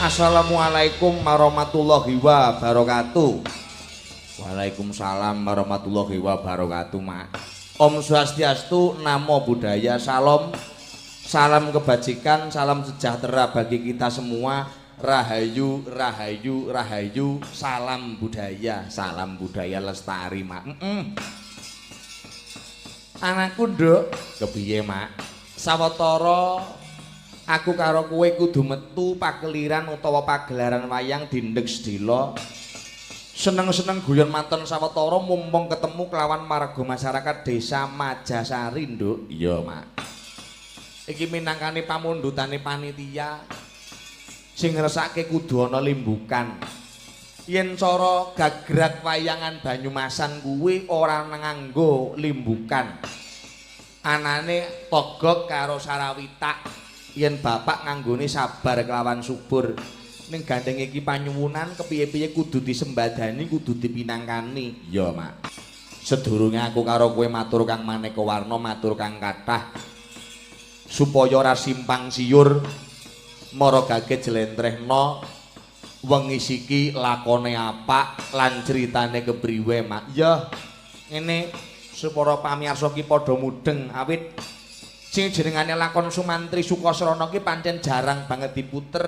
Assalamualaikum warahmatullahi wabarakatuh. Waalaikumsalam warahmatullahi wabarakatuh, Mak. Om Swastiastu, Namo Buddhaya, salam. Salam kebajikan, salam sejahtera bagi kita semua. Rahayu, rahayu, rahayu. Salam budaya lestari, Mak. Anakku, Nduk, kepiye, Mak? Sawetara aku karo kowe kudu metu pakeliran utawa pagelaran wayang dindek sedila. Seneng-seneng guyon maton sawetara mumpung ketemu kelawan marga masyarakat desa Majasari, Nduk. Iya, Mak. Iki minangkane pamundhutane panitia sing ngresake kudu ana limbukan. Yen cara gagrag wayangan Banyumasan kuwi ora nganggo limbukan. Anane togok karo sarawitak. Yen bapak nganggone sabar kelawan subur. Ning gandeng iki panyuwunan kepiye-piye kudu disembadani, kudu dipinangkani. Ya, Mak. Sedurunge aku karo kowe matur kang maneka warna, matur kang kathah. Supaya ora simpang siur, mara gaget jlentrehna wengi siki lakone apak lan critane kepriwe, Mak. Ya, ngene supaya pamirsa ki padha mudeng awit sing jenengane lakon Sumantri Sukasrana ki pancen jarang banget diputer.